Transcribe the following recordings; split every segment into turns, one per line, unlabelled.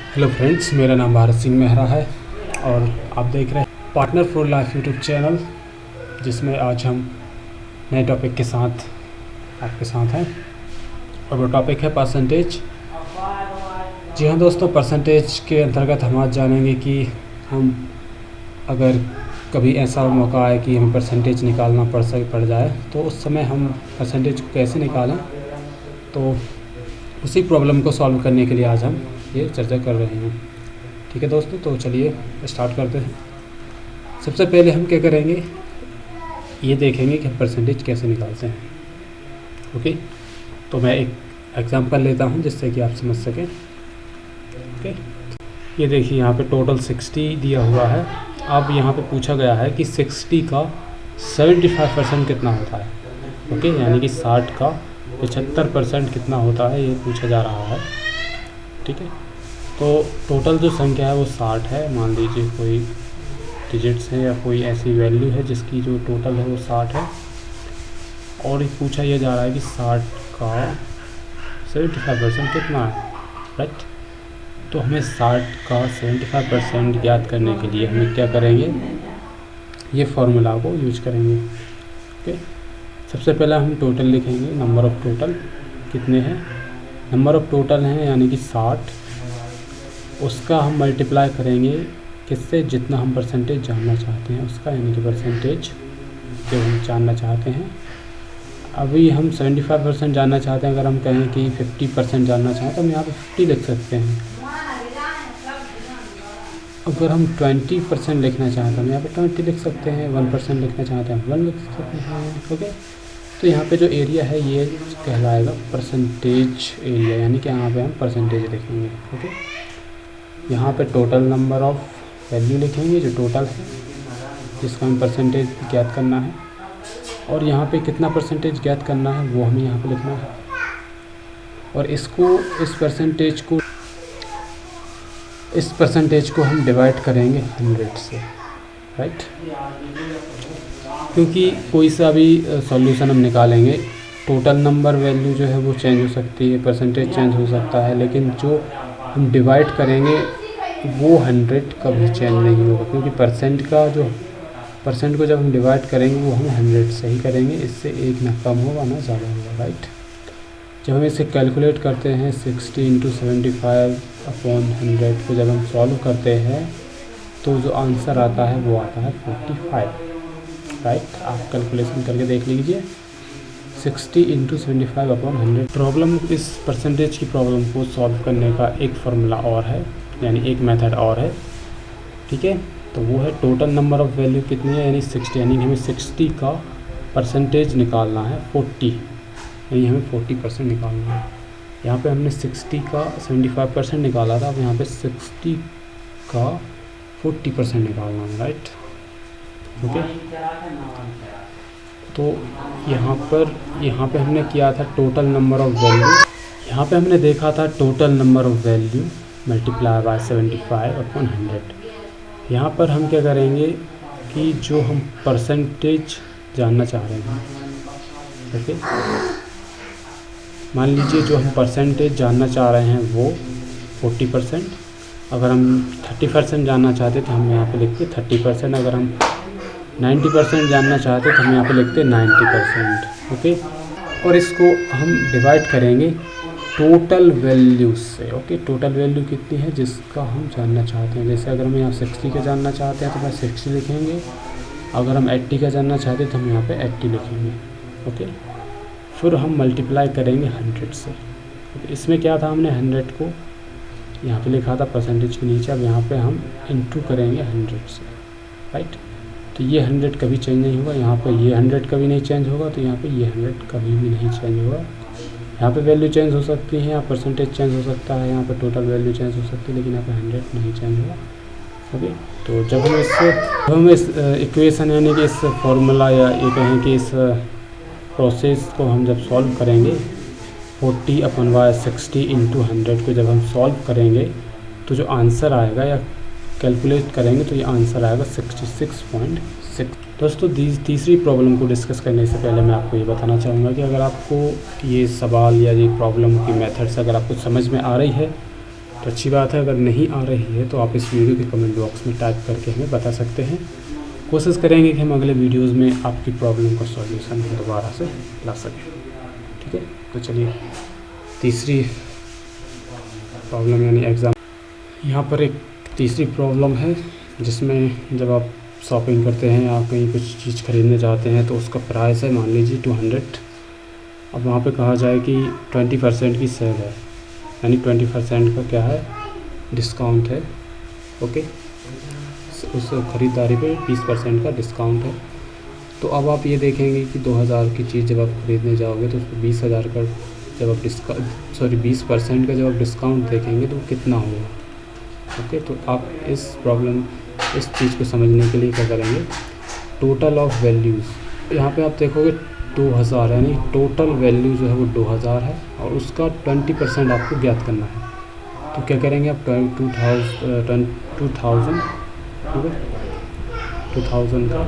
Hello friends, मेरा नाम भारत सिंह मेहरा है और आप देख रहे हैं partner for life YouTube channel, जिसमें आज हम नए टॉपिक के साथ आपके साथ हैं और वो टॉपिक है परसेंटेज। जी हाँ दोस्तों, परसेंटेज के अंतर्गत हम आज जानेंगे कि हम अगर कभी ऐसा मौका आए कि हमें परसेंटेज निकालना पड़ जाए तो उस समय हम परसेंटेज को कैसे निकालें। तो उसी प्रॉब्लम को सॉल्व करने के लिए आज हम ये चर्चा कर रहे हैं। ठीक है दोस्तों, तो चलिए स्टार्ट करते हैं। सबसे पहले हम क्या करेंगे, ये देखेंगे कि हम परसेंटेज कैसे निकालते हैं। ओके, तो मैं एक एग्जांपल लेता हूँ जिससे कि आप समझ सकें। ओके, ये देखिए यहाँ पे टोटल 60 दिया हुआ है। अब यहाँ पे पूछा गया है कि 60 का 75% कितना होता है। ओके, यानी कि 60 का 75% कितना होता है, ये पूछा जा रहा है। ठीक है, तो टोटल जो संख्या है वो 60 है। मान लीजिए कोई डिजिट्स है या कोई ऐसी वैल्यू है जिसकी जो टोटल है वो 60 है, और पूछा यह जा रहा है कि 60 का 75% कितना है। राइट, तो हमें 60 का 75% ज्ञात करने के लिए हमें क्या करेंगे, ये फॉर्मूला को यूज करेंगे। ओके, सबसे पहले हम टोटल लिखेंगे। नंबर ऑफ़ टोटल कितने हैं, नंबर ऑफ़ टोटल हैं यानी कि 60, उसका हम मल्टीप्लाई करेंगे किससे, जितना हम परसेंटेज जानना चाहते हैं उसका, यानी कि परसेंटेज जो हम जानना चाहते हैं। अभी हम 75% जानना चाहते हैं। अगर हम कहें कि 50% जानना चाहें तो हम यहाँ पे 50 लिख सकते हैं। अगर हम 20% लिखना चाहते हैं हम यहाँ पे 20 लिख सकते हैं। 1% लिखना चाहते हैं 1 लिख सकते हैं। ओके, तो यहाँ पे जो एरिया है ये कहलाएगा परसेंटेज एरिया, यानी कि यहाँ पे हम परसेंटेज लिखेंगे। ओके, यहाँ पे टोटल नंबर ऑफ़ वैल्यू लिखेंगे जो टोटल है, जिसका हमें परसेंटेज ज्ञात करना है, और यहाँ पे कितना परसेंटेज ज्ञात करना है वो हमें यहाँ पे लिखना है। और इस परसेंटेज को हम डिवाइड करेंगे 100 से। राइट, क्योंकि कोई सा भी सॉल्यूशन हम निकालेंगे, टोटल नंबर वैल्यू जो है वो चेंज हो सकती है, परसेंटेज चेंज हो सकता है, लेकिन जो हम डिवाइड करेंगे वो 100 कभी चेंज नहीं होगा, क्योंकि परसेंट को जब हम डिवाइड करेंगे वो हम 100 से ही करेंगे। इससे एक ना कम होगा ना ज़्यादा होगा। राइट, जब हम इसे कैलकुलेट करते हैं 60 × 75/100 को जब हम सॉल्व करते हैं तो जो आंसर आता है वो आता है 45। राइट, आप कैलकुलेशन करके देख लीजिए। 60 × 75/100 प्रॉब्लम, इस परसेंटेज की प्रॉब्लम को सॉल्व करने का एक फार्मूला और है, यानी एक मेथड और है। ठीक है, तो वो है टोटल नंबर ऑफ़ वैल्यू कितनी है, यानी 60, यानी हमें 60 का परसेंटेज निकालना है 40, यानी हमें 40% निकालना है। यहाँ पे हमने 60 का 75% निकाला था, अब यहाँ पे 60 का 40% निकालना है। राइट, ओके, तो यहाँ पे हमने किया था टोटल नंबर ऑफ़ वैल्यू, यहाँ पे हमने देखा था total number of value multiply by 75/100। यहाँ पर हम क्या करेंगे कि जो हम परसेंटेज जानना चाह रहे हैं, ओके, मान लीजिए जो हम परसेंटेज जानना चाह रहे हैं वो 40%। अगर हम 30% जानना चाहते तो हम यहाँ पे लिखते 30%। अगर हम 90% जानना चाहते तो हम यहाँ पे लिखते 90%। ओके, और इसको हम डिवाइड करेंगे टोटल वैल्यू से। ओके, टोटल वैल्यू कितनी है जिसका हम जानना चाहते हैं। जैसे अगर हम यहाँ 60 का जानना चाहते हैं तो मैं 60 लिखेंगे। अगर हम 80 का जानना चाहते हैं तो हम यहाँ पे 80 लिखेंगे। ओके, फिर हम मल्टीप्लाई करेंगे 100 से। इसमें क्या था, हमने 100 को यहाँ पे लिखा था परसेंटेज के नीचे, अब यहाँ पे हम इंटू करेंगे 100 से। राइट, तो ये 100 कभी चेंज नहीं होगा, यहाँ पे ये 100 कभी नहीं चेंज होगा, तो यहाँ पे ये 100 कभी भी नहीं चेंज होगा। यहाँ पे वैल्यू चेंज हो सकती है, यहाँ परसेंटेज चेंज हो सकता है, यहाँ पे टोटल वैल्यू चेंज हो सकती है, लेकिन यहाँ पे 100 नहीं चेंज होगा। ओके, तो जब हम इस इक्वेशन यानी कि इस फॉर्मूला या ये कहें कि इस प्रोसेस को हम जब सॉल्व करेंगे 40/60 × 100 को जब हम सॉल्व करेंगे तो जो आंसर आएगा या कैलकुलेट करेंगे तो ये आंसर आएगा 66.6। दोस्तों, तीसरी प्रॉब्लम को डिस्कस करने से पहले मैं आपको ये बताना चाहूँगा कि अगर आपको ये सवाल या ये प्रॉब्लम की मेथड्स अगर आपको समझ में आ रही है तो अच्छी बात है। अगर नहीं आ रही है तो आप इस वीडियो के कमेंट बॉक्स में टाइप करके हमें बता सकते हैं। कोशिश करेंगे कि हम अगले वीडियोज़ में आपकी प्रॉब्लम का सॉल्यूशन दोबारा से ला सकें। ठीक है, तो चलिए तीसरी प्रॉब्लम यानी एग्ज़ाम। यहाँ पर एक तीसरी प्रॉब्लम है जिसमें जब आप शॉपिंग करते हैं या कहीं कुछ चीज़ खरीदने जाते हैं तो उसका प्राइस है मान लीजिए 200। अब वहाँ पे कहा जाए कि 20% की सेल है, यानी 20% का क्या है, डिस्काउंट है। ओके, उस ख़रीदारी पे 20% का डिस्काउंट है। तो अब आप ये देखेंगे कि 2000 की चीज़ जब आप खरीदने जाओगे तो उसको 20,000 का जब आप 20% का जब आप डिस्काउंट देखेंगे तो कितना होगा। ओके, तो आप इस चीज़ को समझने के लिए क्या करेंगे, टोटल ऑफ वैल्यूज़। यहाँ पे आप देखोगे 2000 यानी टोटल वैल्यू जो है वो 2000 है और उसका 20% आपको ज्ञात करना है। तो क्या करेंगे आप 2000 ठीक है, 2000 का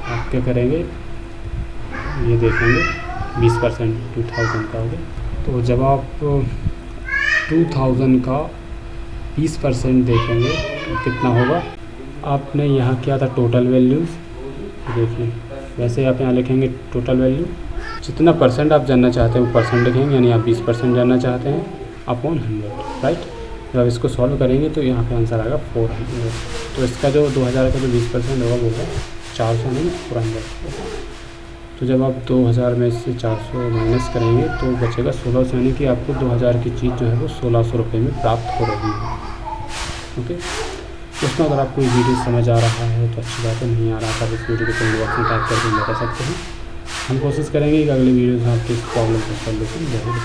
आप क्या करेंगे, ये देखेंगे 20% 2000 का हो गया। तो जब आप 2000 का 20% देखेंगे तो कितना होगा। आपने यहाँ किया था टोटल वैल्यूज़, देखिए वैसे आप यहाँ लिखेंगे टोटल वैल्यू, जितना परसेंट आप जानना चाहते हैं वो परसेंट लिखेंगे, यानी आप 20% जानना चाहते हैं अपॉन 100, राइट। जब आप इसको सॉल्व करेंगे तो यहाँ पे आंसर आएगा 400। तो इसका जो 2000 का जो 20% होगा वो है 400 नहीं 400। तो जब आप 2000 में से 400 माइनस करेंगे तो बचेगा 1600, यानी कि आपको 2000 की चीज़ जो है वो 1600 रुपये में प्राप्त हो रही है। ओके, उसमें अगर आपको ये वीडियो समझ आ रहा है तो अच्छी बात है, नहीं आ रहा था इस वीडियो को कमेंट बॉक्स में टाइप करके बता सकते हैं। हम कोशिश करेंगे कि अगले वीडियो में आपकी इस प्रॉब्लम का सॉल्यूशन जरूर